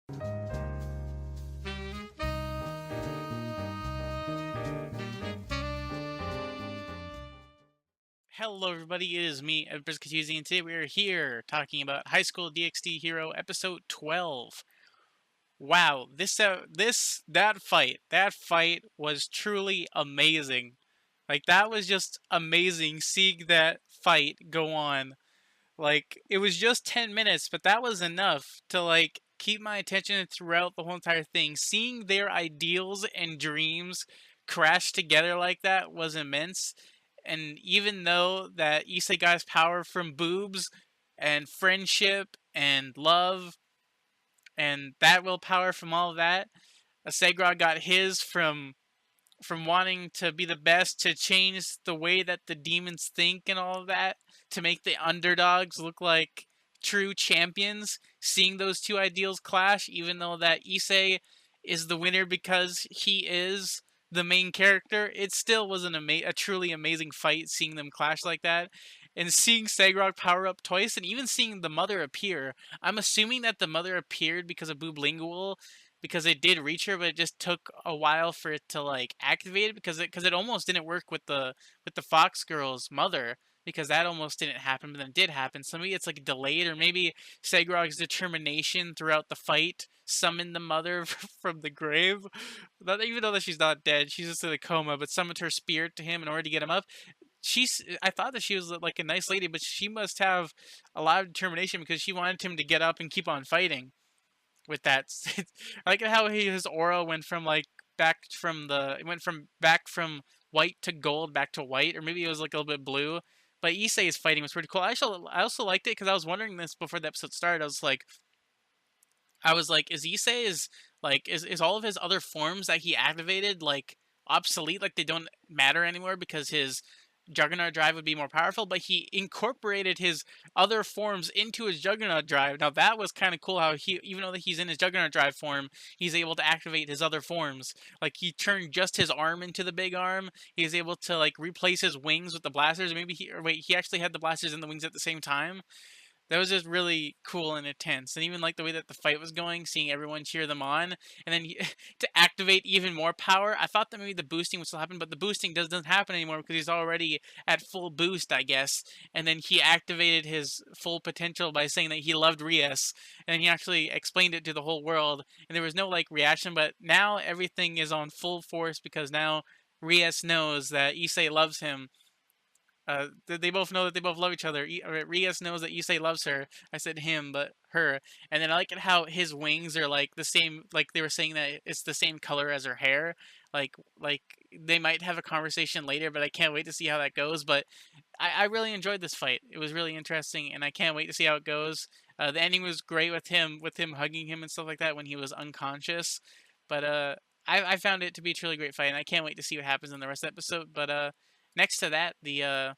Hello, everybody. It is me, Edward Confusing, and today we are here talking about High School DXD Hero Episode 12. Wow, that fight was truly amazing. Like that was just amazing seeing that fight go on. Like it was just 10 minutes, but that was enough to keep my attention throughout the whole entire thing. Seeing their ideals and dreams crash together like that was immense. And even though that Issei got his power from boobs and friendship and love and that willpower from all of that, Segura got his from wanting to be the best to change the way that the demons think and all of that to make the underdogs look like true champions. Seeing those two ideals clash, even though that Issei is the winner because he is the main character, it still was a truly amazing fight seeing them clash like that. And seeing Sagrog power up twice, and even seeing the mother appear. I'm assuming that the mother appeared because of Booblingual, because it did reach her, but it just took a while for it to activate it because it almost didn't work with the Fox girl's mother, because that almost didn't happen, but then it did happen. So maybe it's delayed, or maybe Sagrog's determination throughout the fight summoned the mother from the grave. Not, even though that she's not dead, she's just in a coma, but summoned her spirit to him in order to get him up. I thought that she was like a nice lady, but she must have a lot of determination because she wanted him to get up and keep on fighting with that. I like how his aura went from back from white to gold back to white, or maybe it was like a little bit blue. But Issei's fighting was pretty cool. I also liked it because I was wondering this before the episode started. I was like, is Issei is all of his other forms that he activated obsolete? Like they don't matter anymore because his Juggernaut drive would be more powerful, but he incorporated his other forms into his Juggernaut drive. Now that was kind of cool how he, even though that he's in his Juggernaut drive form, he's able to activate his other forms. Like he turned just his arm into the big arm. He's able to replace his wings with the blasters. Maybe he actually had the blasters and the wings at the same time. That was just really cool and intense. And even the way that the fight was going, seeing everyone cheer them on, and then to activate even more power, I thought that maybe the boosting would still happen, but the boosting doesn't happen anymore because he's already at full boost, I guess. And then he activated his full potential by saying that he loved Rias, and he actually explained it to the whole world, and there was no reaction, but now everything is on full force because now Rias knows that Issei loves him. They both know that they both love each other. Rias knows that Issei loves her. I said him, but her. And then I like it how his wings are the same. Like they were saying that it's the same color as her hair. Like they might have a conversation later, but I can't wait to see how that goes. But I really enjoyed this fight. It was really interesting, and I can't wait to see how it goes. The ending was great with him hugging him and stuff like that when he was unconscious. But I found it to be a truly great fight, and I can't wait to see what happens in the rest of the episode. But next to that, the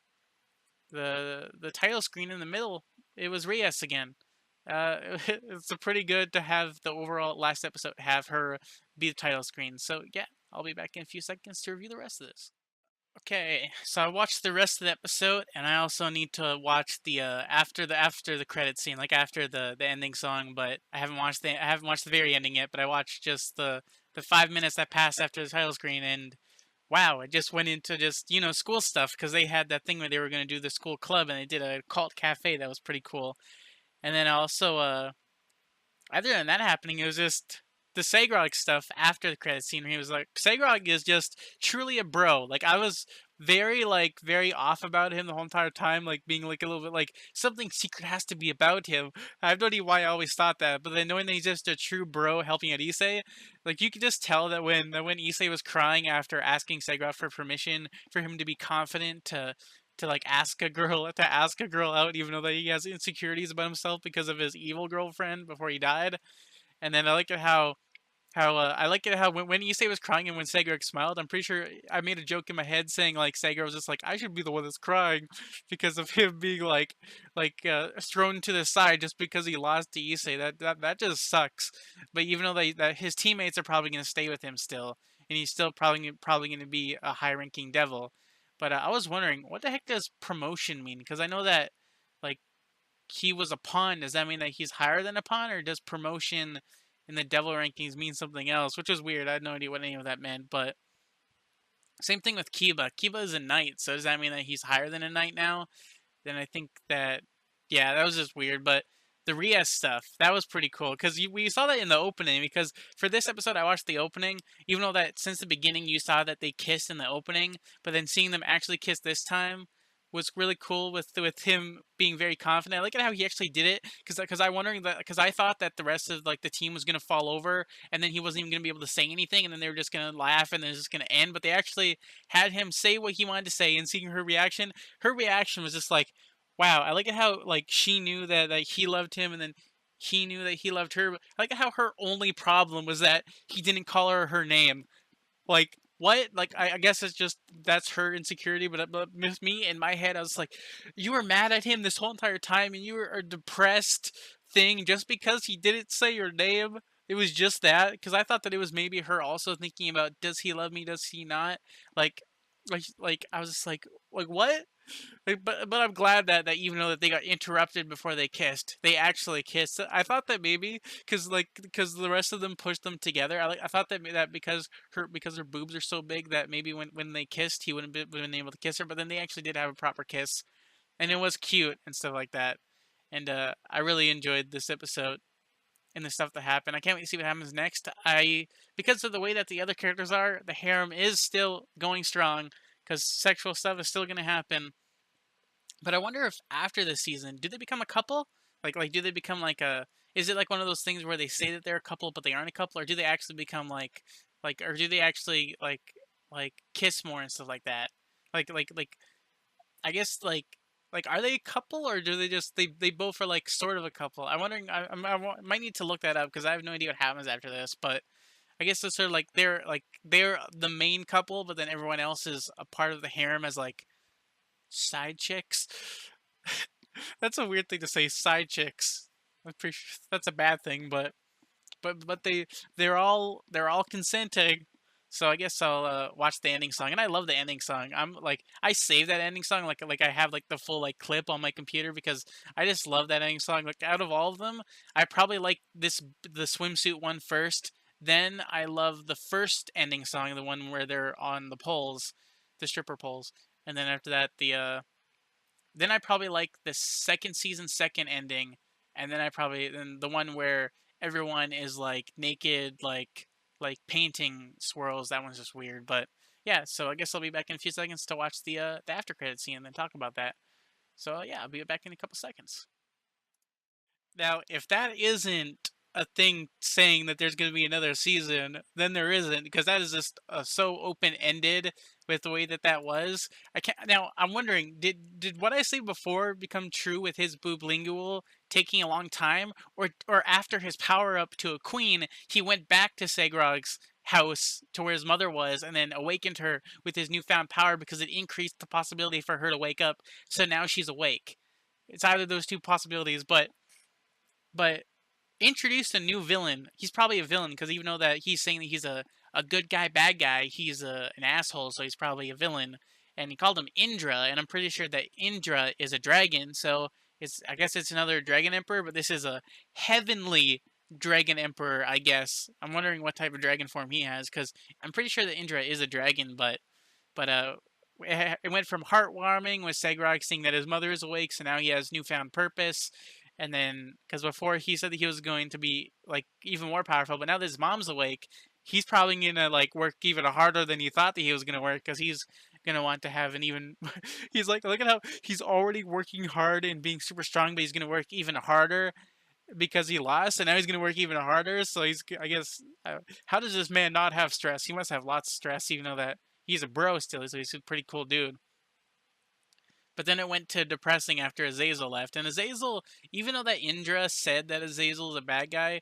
title screen in the middle, it was Rias again. It's pretty good to have the overall last episode have her be the title screen. So yeah, I'll be back in a few seconds to review the rest of this. Okay, so I watched the rest of the episode, and I also need to watch the after the credit scene, like after the ending song. But I haven't watched the very ending yet. But I watched just the 5 minutes that passed after the title screen, and wow, it just went into just school stuff because they had that thing where they were going to do the school club, and they did a cult cafe that was pretty cool. And then also other than that happening, it was just the Sagrog stuff after the credit scene. Where he was like, Sagrog is just truly a bro. Like I was very off about him the whole entire time, being a little bit something secret has to be about him. I have no idea why I always thought that, but then knowing that he's just a true bro helping out Issei, you could just tell that when Issei was crying after asking Sagrog for permission for him to be confident to ask a girl out, even though that he has insecurities about himself because of his evil girlfriend before he died. And then I like it how when Issei was crying and when Sagrog smiled, I'm pretty sure I made a joke in my head saying Sagrog was just I should be the one that's crying because of him being thrown to the side just because he lost to Issei. That just sucks. But even though that his teammates are probably going to stay with him still, and he's still probably going to be a high ranking devil. But I was wondering, what the heck does promotion mean? Because I know that like he was a pawn. Does that mean that he's higher than a pawn, or does promotion in the devil rankings means something else, which was weird. I had no idea what any of that meant. But same thing with Kiba. Kiba is a knight, so does that mean that he's higher than a knight now? Then I think that, yeah, that was just weird. But the Rias stuff, that was pretty cool because we saw that in the opening. Because for this episode, I watched the opening, even though that since the beginning you saw that they kissed in the opening, but then seeing them actually kiss this time was really cool with him being very confident. I like it how he actually did it because I wondering that because I thought that the rest of like the team was gonna fall over and then he wasn't even gonna be able to say anything and then they were just gonna laugh and then it's just gonna end. But they actually had him say what he wanted to say and seeing her reaction was just like, wow. I like it how like she knew that like he loved him and then he knew that he loved her. I like how her only problem was that he didn't call her name. Like what? Like I guess it's just that's her insecurity. But with me in my head, I was like, you were mad at him this whole entire time, and you were a depressed thing just because he didn't say your name. It was just that because I thought that it was maybe her also thinking about does he love me, does he not? Like, like I was just like what? But I'm glad that even though that they got interrupted before they kissed, they actually kissed. I thought that maybe because the rest of them pushed them together. I thought that because her boobs are so big that maybe when they kissed he wouldn't been able to kiss her. But then they actually did have a proper kiss, and it was cute and stuff like that. And I really enjoyed this episode and the stuff that happened. I can't wait to see what happens next. Because of the way that the other characters are, the harem is still going strong because sexual stuff is still going to happen. But I wonder if after this season, do they become a couple? Like do they become like a? Is it like one of those things where they say that they're a couple, but they aren't a couple, or do they actually become or do they actually like kiss more and stuff like that? Like I guess like are they a couple or do they just they both are like sort of a couple? I'm wondering. Might need to look that up because I have no idea what happens after this. But I guess it's sort of like they're the main couple, but then everyone else is a part of the harem as like side chicks. That's a weird thing to say, side chicks. I'm pretty sure that's a bad thing, but they're all consenting. So I guess I'll watch the ending song, and I love the ending song. I'm like I save that ending song like I have like the full like clip on my computer because I just love that ending song. Like out of all of them, I probably like the swimsuit one first. Then I love the first ending song, the one where they're on the poles, the stripper poles, and then after that then I probably like the second season second ending, and then the one where everyone is like naked, like painting swirls. That one's just weird, but yeah. So I guess I'll be back in a few seconds to watch the after credit scene and then talk about that. So yeah, I'll be back in a couple seconds. Now, if that isn't a thing saying that there's going to be another season, then there isn't because that is just so open ended with the way that was. I can't. Now, I'm wondering, did what I say before become true with his boob lingual taking a long time, or after his power up to a queen, he went back to Segrog's house to where his mother was and then awakened her with his newfound power because it increased the possibility for her to wake up. So now she's awake. It's either those two possibilities, but introduced a new villain. He's probably a villain because even though that he's saying that he's a good guy, bad guy, he's an asshole, so he's probably a villain. And he called him Indra, and I'm pretty sure that Indra is a dragon, so I guess it's another dragon emperor, but this is a heavenly dragon emperor, I guess. I'm wondering what type of dragon form he has, because I'm pretty sure that Indra is a dragon, but it went from heartwarming with Segrog seeing that his mother is awake, so now he has newfound purpose. And then, because before he said that he was going to be like even more powerful, but now that his mom's awake, he's probably gonna like work even harder than he thought that he was gonna work, because he's gonna want to have an even. He's like, look at how he's already working hard and being super strong, but he's gonna work even harder because he lost, and now he's gonna work even harder. So I guess, how does this man not have stress? He must have lots of stress, even though that he's a bro still, so he's a pretty cool dude. But then it went to depressing after Azazel left. And Azazel, even though that Indra said that Azazel is a bad guy,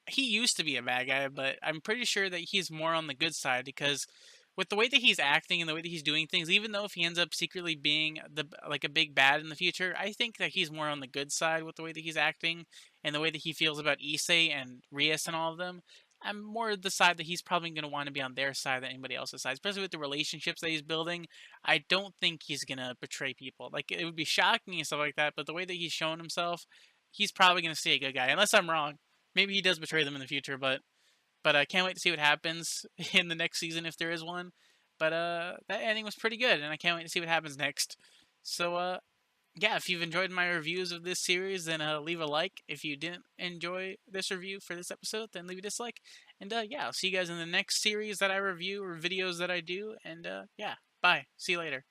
he used to be a bad guy, but I'm pretty sure that he's more on the good side because with the way that he's acting and the way that he's doing things, even though if he ends up secretly being like a big bad in the future, I think that he's more on the good side with the way that he's acting and the way that he feels about Issei and Rias and all of them. I'm more the side that he's probably going to want to be on their side than anybody else's side, especially with the relationships that he's building. I don't think he's going to betray people. Like, it would be shocking and stuff like that, but the way that he's shown himself, he's probably going to stay a good guy, unless I'm wrong. maybe he does betray them in the future, but I can't wait to see what happens in the next season if there is one. But that ending was pretty good, and I can't wait to see what happens next. So yeah, if you've enjoyed my reviews of this series, then leave a like. If you didn't enjoy this review for this episode, then leave a dislike. And yeah, I'll see you guys in the next series that I review or videos that I do. And yeah, bye. See you later.